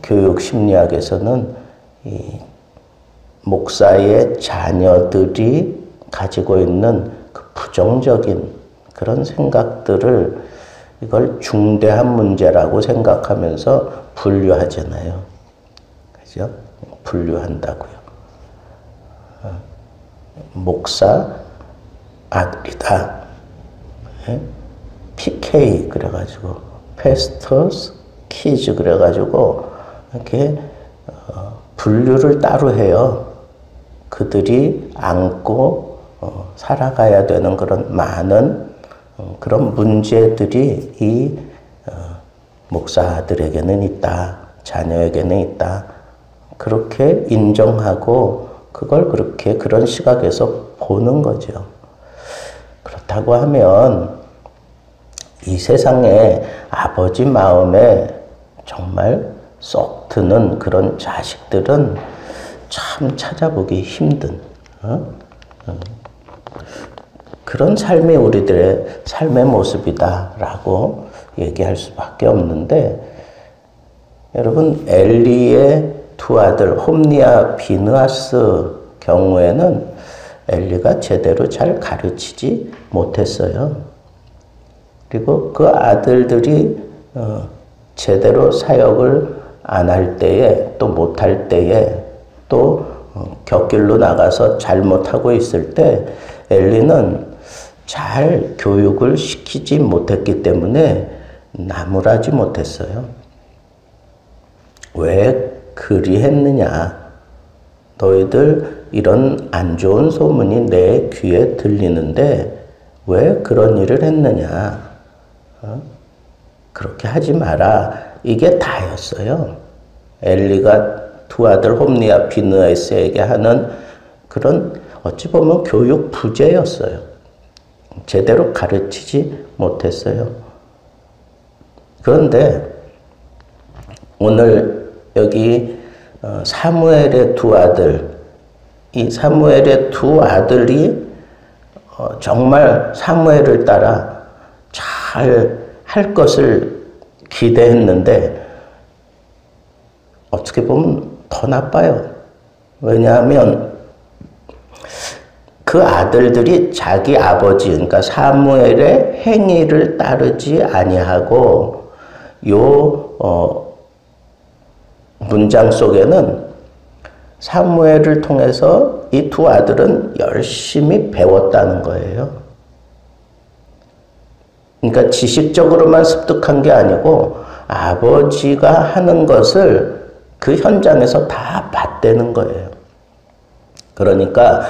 교육 심리학에서는 이 목사의 자녀들이 가지고 있는 그 부정적인 그런 생각들을 이걸 중대한 문제라고 생각하면서 분류하잖아요. 그죠? 분류한다고요. 목사 아들이다. PK 그래가지고 Pastors Kids 그래가지고 이렇게 분류를 따로 해요. 그들이 안고 살아가야 되는 그런 많은 그런 문제들이 이 목사들에게는 있다. 자녀에게는 있다. 그렇게 인정하고 그걸 그렇게 그런 시각에서 보는 거죠. 그렇다고 하면 이 세상에 아버지 마음에 정말 쏙 드는 그런 자식들은 참 찾아보기 힘든 그런 삶이 우리들의 삶의 모습이다라고 얘기할 수밖에 없는데, 여러분 엘리의 두 아들 홈니와 비느하스 경우에는 엘리가 제대로 잘 가르치지 못했어요. 그리고 그 아들들이 제대로 사역을 안 할 때에 또 못할 때에 또 곁길로 나가서 잘못하고 있을 때 엘리는 잘 교육을 시키지 못했기 때문에 나무라지 못했어요. 왜 그리 했느냐? 너희들 이런 안 좋은 소문이 내 귀에 들리는데 왜 그런 일을 했느냐? 그렇게 하지 마라. 이게 다였어요. 엘리가 두 아들 홈니와 비느하스에게 하는 그런 어찌 보면 교육 부재였어요. 제대로 가르치지 못했어요. 그런데 오늘 여기 사무엘의 두 아들, 이 사무엘의 두 아들이 정말 사무엘을 따라 잘 할 것을 기대했는데 어떻게 보면 더 나빠요. 왜냐하면 그 아들들이 자기 아버지, 그러니까 사무엘의 행위를 따르지 아니하고 요 문장 속에는 사무엘을 통해서 이 두 아들은 열심히 배웠다는 거예요. 그러니까 지식적으로만 습득한 게 아니고 아버지가 하는 것을 그 현장에서 다 봤다는 거예요. 그러니까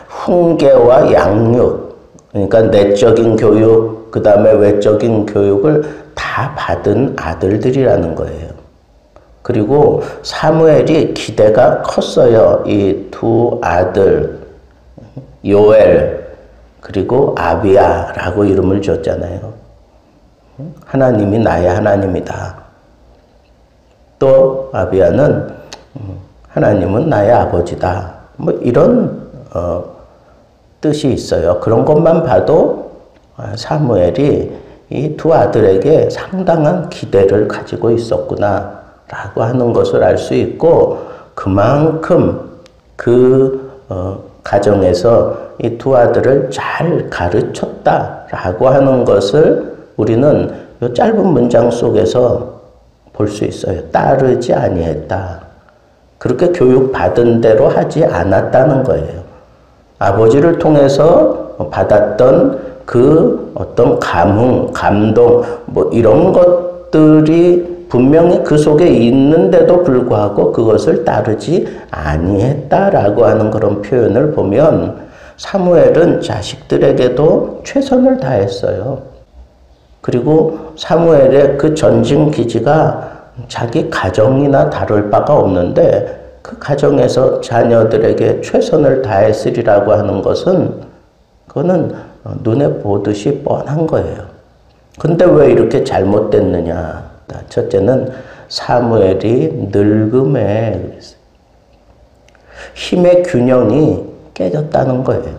훈계와 양육, 그러니까 내적인 교육, 그 다음에 외적인 교육을 다 받은 아들들이라는 거예요. 그리고 사무엘이 기대가 컸어요. 이 두 아들, 요엘, 그리고 아비야라고 이름을 줬잖아요. 하나님이 나의 하나님이다. 또 아비야는 하나님은 나의 아버지다. 뭐 이런 뜻이 있어요. 그런 것만 봐도 사무엘이 이 두 아들에게 상당한 기대를 가지고 있었구나 라고 하는 것을 알 수 있고, 그만큼 그 가정에서 이 두 아들을 잘 가르쳤다라고 하는 것을 우리는 이 짧은 문장 속에서 볼 수 있어요. 따르지 아니했다. 그렇게 교육받은 대로 하지 않았다는 거예요. 아버지를 통해서 받았던 그 어떤 감흥, 감동, 뭐 이런 것들이 분명히 그 속에 있는데도 불구하고 그것을 따르지 아니했다라고 하는 그런 표현을 보면 사무엘은 자식들에게도 최선을 다했어요. 그리고 사무엘의 그 전진 기지가 자기 가정이나 다를 바가 없는데 그 가정에서 자녀들에게 최선을 다했으리라고 하는 것은 그거는 눈에 보듯이 뻔한 거예요. 근데 왜 이렇게 잘못됐느냐? 첫째는 사무엘이 늙음에 힘의 균형이 깨졌다는 거예요.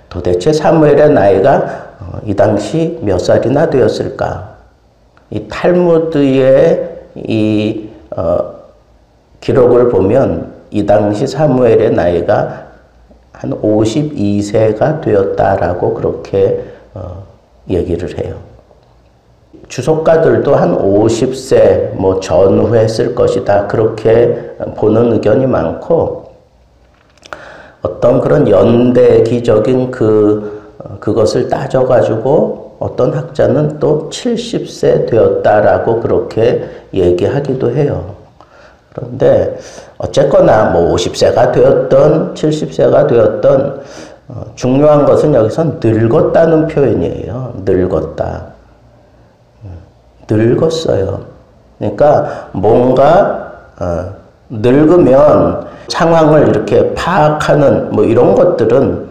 도대체 사무엘의 나이가 이 당시 몇 살이나 되었을까? 이 탈무드의 이 기록을 보면 이 당시 사무엘의 나이가 한 52세가 되었다라고 그렇게 얘기를 해요. 주석가들도 한 50세 뭐 전후에 쓸 것이다 그렇게 보는 의견이 많고, 어떤 그런 연대기적인 그것을 따져가지고 어떤 학자는 또 70세 되었다라고 그렇게 얘기하기도 해요. 그런데 어쨌거나 뭐 50세가 되었던 70세가 되었던 중요한 것은 여기서 늙었다는 표현이에요. 늙었다. 늙었어요. 그러니까 뭔가 늙으면 상황을 이렇게 파악하는 뭐 이런 것들은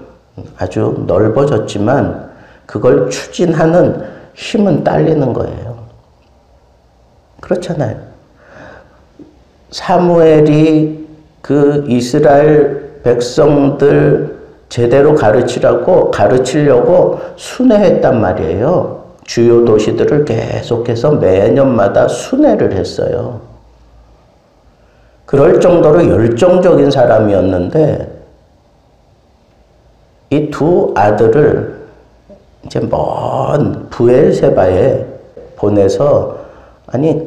아주 넓어졌지만 그걸 추진하는 힘은 딸리는 거예요. 그렇잖아요. 사무엘이 그 이스라엘 백성들 제대로 가르치려고 순회했단 말이에요. 주요 도시들을 계속해서 매년마다 순회를 했어요. 그럴 정도로 열정적인 사람이었는데 이 두 아들을 이제 먼 부엘세바에 보내서, 아니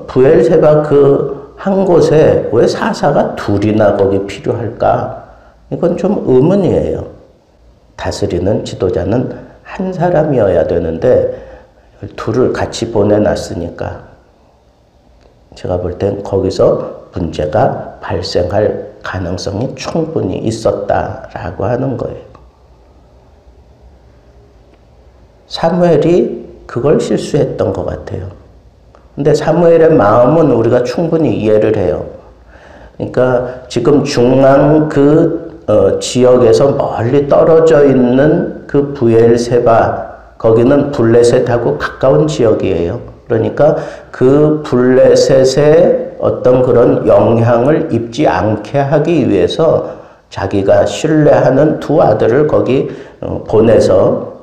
부엘세바 그 한 곳에 왜 사사가 둘이나 거기 필요할까? 이건 좀 의문이에요. 다스리는 지도자는 한 사람이어야 되는데 둘을 같이 보내놨으니까 제가 볼 땐 거기서 문제가 발생할 가능성이 충분히 있었다라고 하는 거예요. 사무엘이 그걸 실수했던 것 같아요. 근데 사무엘의 마음은 우리가 충분히 이해를 해요. 그러니까 지금 중앙 지역에서 멀리 떨어져 있는 그 부엘세바, 거기는 블레셋하고 가까운 지역이에요. 그러니까 그 블레셋의 어떤 그런 영향을 입지 않게 하기 위해서 자기가 신뢰하는 두 아들을 거기 보내서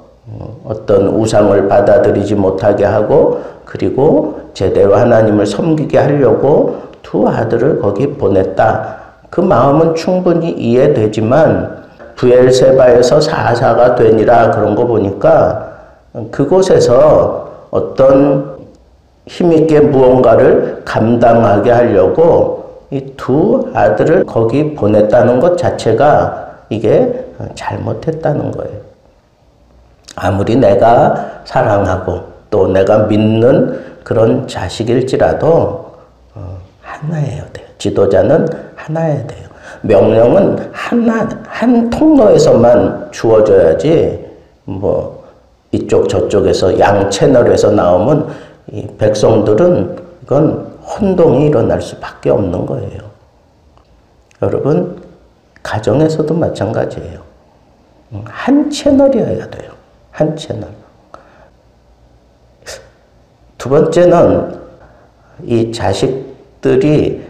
어떤 우상을 받아들이지 못하게 하고, 그리고 제대로 하나님을 섬기게 하려고 두 아들을 거기 보냈다. 그 마음은 충분히 이해되지만 부엘세바에서 사사가 되니라 그런 거 보니까 그곳에서 어떤 힘있게 무언가를 감당하게 하려고 이 두 아들을 거기 보냈다는 것 자체가 이게 잘못했다는 거예요. 아무리 내가 사랑하고 또 내가 믿는 그런 자식일지라도 하나여야 돼요. 지도자는 하나여야 돼요. 명령은 한 통로에서만 주어져야지 뭐 이쪽 저쪽에서 양 채널에서 나오면 이 백성들은 이건 혼동이 일어날 수밖에 없는 거예요. 여러분, 가정에서도 마찬가지예요. 한 채널이어야 돼요. 한 채널. 두 번째는 이 자식들이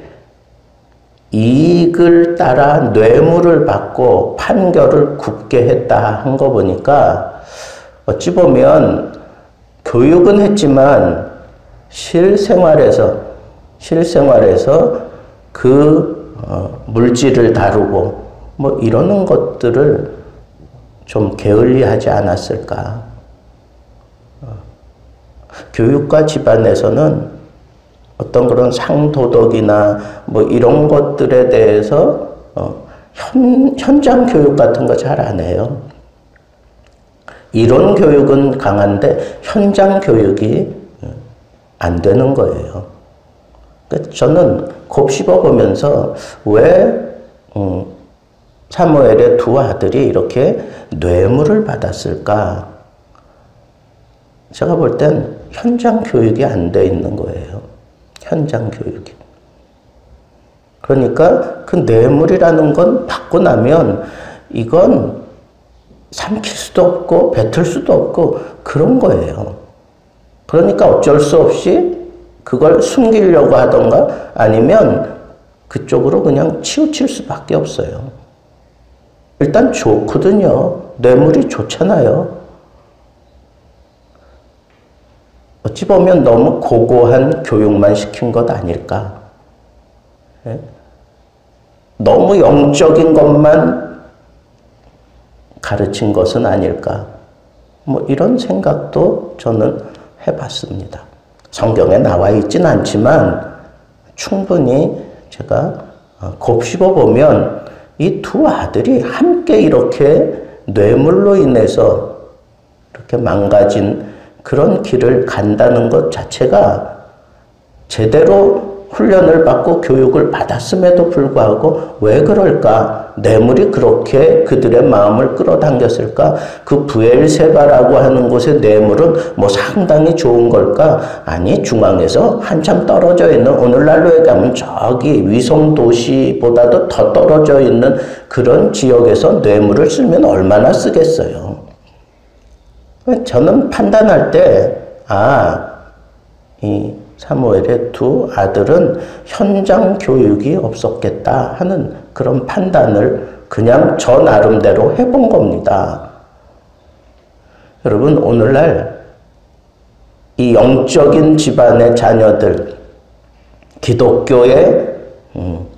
이익을 따라 뇌물을 받고 판결을 굽게 했다 한 거 보니까 어찌 보면 교육은 했지만 실생활에서 그 물질을 다루고 뭐 이러는 것들을 좀 게을리하지 않았을까. 교육과 집안에서는 어떤 그런 상도덕이나 뭐 이런 것들에 대해서 현장 교육 같은 거 잘 안 해요. 이론 교육은 강한데 현장 교육이 안 되는 거예요. 저는 곱씹어 보면서 왜 사무엘의 두 아들이 이렇게 뇌물을 받았을까? 제가 볼 땐 현장 교육이 안 돼 있는 거예요. 현장 교육이. 그러니까 그 뇌물이라는 건 받고 나면 이건 삼킬 수도 없고 뱉을 수도 없고 그런 거예요. 그러니까 어쩔 수 없이 그걸 숨기려고 하던가 아니면 그쪽으로 그냥 치우칠 수밖에 없어요. 일단 좋거든요. 뇌물이 좋잖아요. 어찌 보면 너무 고고한 교육만 시킨 것 아닐까? 예? 너무 영적인 것만 가르친 것은 아닐까? 뭐 이런 생각도 저는 해봤습니다. 성경에 나와 있진 않지만 충분히 제가 곱씹어 보면 이 두 아들이 함께 이렇게 뇌물로 인해서 이렇게 망가진 그런 길을 간다는 것 자체가 제대로 훈련을 받고 교육을 받았음에도 불구하고 왜 그럴까? 뇌물이 그렇게 그들의 마음을 끌어당겼을까? 그 부엘세바라고 하는 곳의 뇌물은 뭐 상당히 좋은 걸까? 아니, 중앙에서 한참 떨어져 있는, 오늘날로 얘기하면 저기 위성도시보다도 더 떨어져 있는 그런 지역에서 뇌물을 쓰면 얼마나 쓰겠어요? 저는 판단할 때, 이 사무엘의 두 아들은 현장 교육이 없었겠다 하는 그런 판단을 그냥 저 나름대로 해본 겁니다. 여러분, 오늘날 이 영적인 집안의 자녀들, 기독교에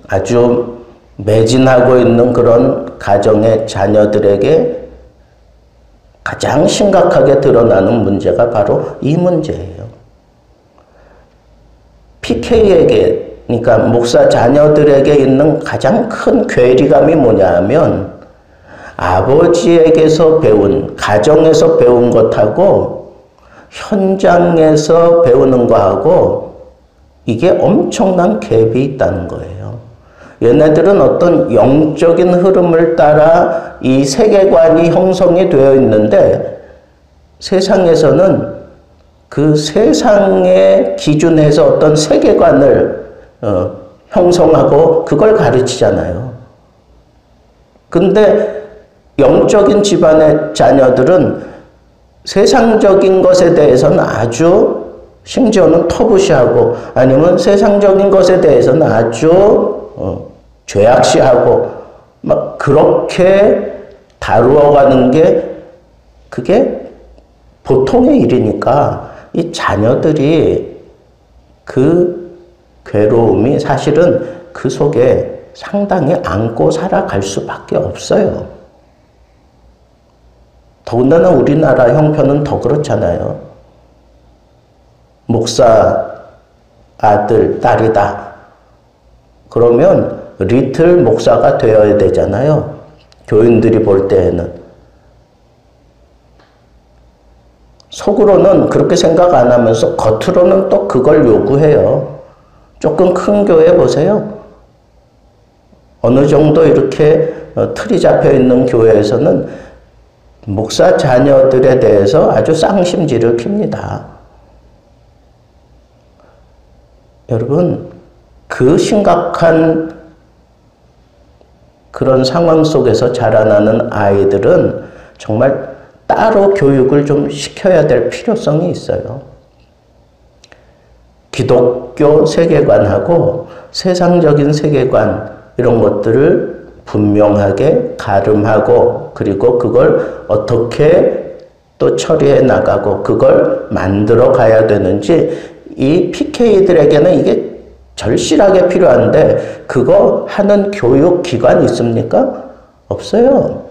아주 매진하고 있는 그런 가정의 자녀들에게 가장 심각하게 드러나는 문제가 바로 이 문제예요. PK에게, 그러니까 목사 자녀들에게 있는 가장 큰 괴리감이 뭐냐 하면 아버지에게서 배운, 가정에서 배운 것하고 현장에서 배우는 거하고 이게 엄청난 갭이 있다는 거예요. 얘네들은 어떤 영적인 흐름을 따라 이 세계관이 형성이 되어 있는데 세상에서는 그 세상의 기준에서 어떤 세계관을 형성하고 그걸 가르치잖아요. 근데 영적인 집안의 자녀들은 세상적인 것에 대해서는 아주 심지어는 터부시하고 아니면 세상적인 것에 대해서는 아주 죄악시하고 막 그렇게 다루어가는 게 그게 보통의 일이니까 이 자녀들이 그 괴로움이 사실은 그 속에 상당히 안고 살아갈 수밖에 없어요. 더군다나 우리나라 형편은 더 그렇잖아요. 목사 아들, 딸이다. 그러면 리틀 목사가 되어야 되잖아요. 교인들이 볼 때에는. 속으로는 그렇게 생각 안 하면서 겉으로는 또 그걸 요구해요. 조금 큰 교회 보세요. 어느 정도 이렇게 틀이 잡혀 있는 교회에서는 목사 자녀들에 대해서 아주 쌍심지를 킵니다. 여러분, 그 심각한 그런 상황 속에서 자라나는 아이들은 정말 따로 교육을 좀 시켜야 될 필요성이 있어요. 기독교 세계관하고 세상적인 세계관 이런 것들을 분명하게 가름하고 그리고 그걸 어떻게 또 처리해 나가고 그걸 만들어 가야 되는지 이 PK들에게는 이게 절실하게 필요한데 그거 하는 교육기관이 있습니까? 없어요.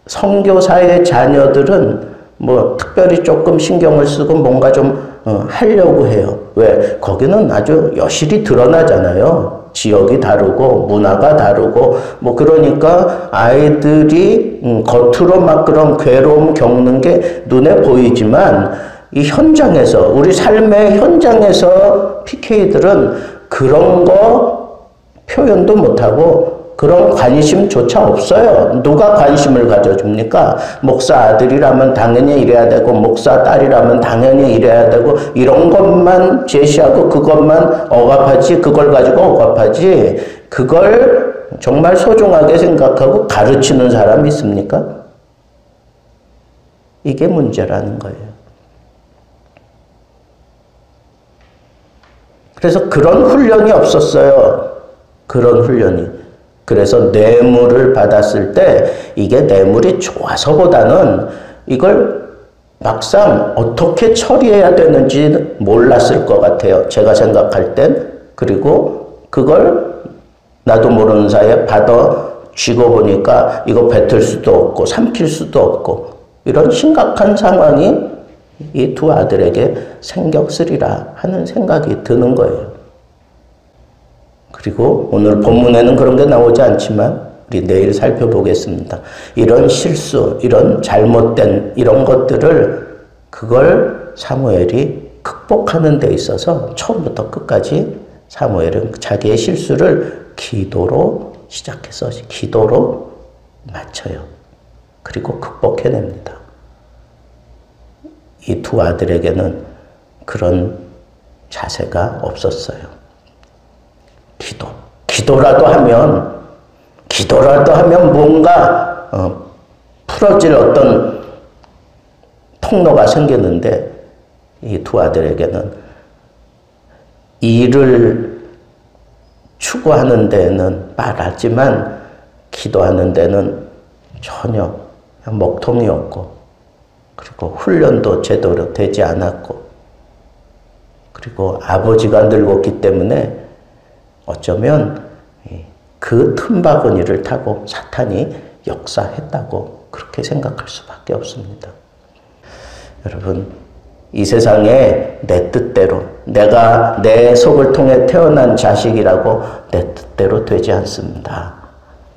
선교사의 자녀들은 뭐 특별히 조금 신경을 쓰고 뭔가 좀 하려고 해요. 왜? 거기는 아주 여실히 드러나잖아요. 지역이 다르고 문화가 다르고 뭐 그러니까 아이들이 겉으로 막 그런 괴로움 겪는 게 눈에 보이지만 이 현장에서 우리 삶의 현장에서 PK들은 그런 거 표현도 못하고 그런 관심조차 없어요. 누가 관심을 가져줍니까? 목사 아들이라면 당연히 이래야 되고 목사 딸이라면 당연히 이래야 되고 이런 것만 제시하고 그것만 억압하지 그걸 가지고 억압하지 그걸 정말 소중하게 생각하고 가르치는 사람이 있습니까? 이게 문제라는 거예요. 그래서 그런 훈련이 없었어요. 그런 훈련이. 그래서 뇌물을 받았을 때 이게 뇌물이 좋아서보다는 이걸 막상 어떻게 처리해야 되는지 몰랐을 것 같아요. 제가 생각할 땐. 그리고 그걸 나도 모르는 사이에 받아 쥐고 보니까 이거 뱉을 수도 없고 삼킬 수도 없고 이런 심각한 상황이 이 두 아들에게 생겼으리라 하는 생각이 드는 거예요. 그리고 오늘 본문에는 그런 게 나오지 않지만 우리 내일 살펴보겠습니다. 이런 실수, 이런 잘못된 이런 것들을 그걸 사무엘이 극복하는 데 있어서 처음부터 끝까지 사무엘은 자기의 실수를 기도로 시작해서 기도로 맞춰요. 그리고 극복해냅니다. 이 두 아들에게는 그런 자세가 없었어요. 기도라도 하면 뭔가 풀어질 어떤 통로가 생겼는데 이 두 아들에게는 일을 추구하는 데는 말하지만 기도하는 데는 전혀 먹통이었고 그리고 훈련도 제대로 되지 않았고 그리고 아버지가 늙었기 때문에 어쩌면 그 틈바구니를 타고 사탄이 역사했다고 그렇게 생각할 수밖에 없습니다. 여러분, 이 세상에 내 뜻대로 내가 내 속을 통해 태어난 자식이라고 내 뜻대로 되지 않습니다.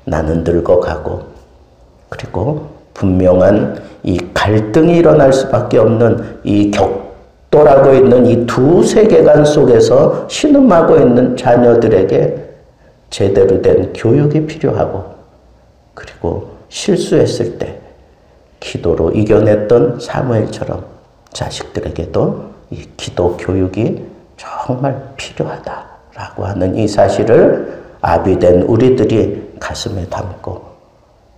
나는 늙어가고 그리고 분명한 이 갈등이 일어날 수밖에 없는 이 격돌하고 있는 이 두 세계관 속에서 신음하고 있는 자녀들에게 제대로 된 교육이 필요하고 그리고 실수했을 때 기도로 이겨냈던 사무엘처럼 자식들에게도 이 기도 교육이 정말 필요하다라고 하는 이 사실을 아비된 우리들이 가슴에 담고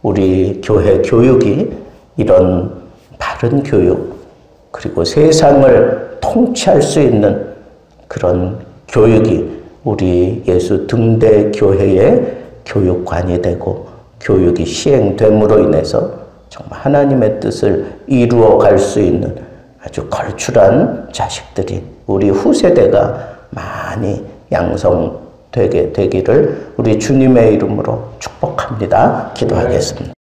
우리 교회 교육이 이런 바른 교육 그리고 세상을 통치할 수 있는 그런 교육이 우리 예수 등대 교회의 교육관이 되고 교육이 시행됨으로 인해서 정말 하나님의 뜻을 이루어 갈 수 있는 아주 걸출한 자식들이 우리 후세대가 많이 양성되게 되기를 우리 주님의 이름으로 축복합니다. 기도하겠습니다.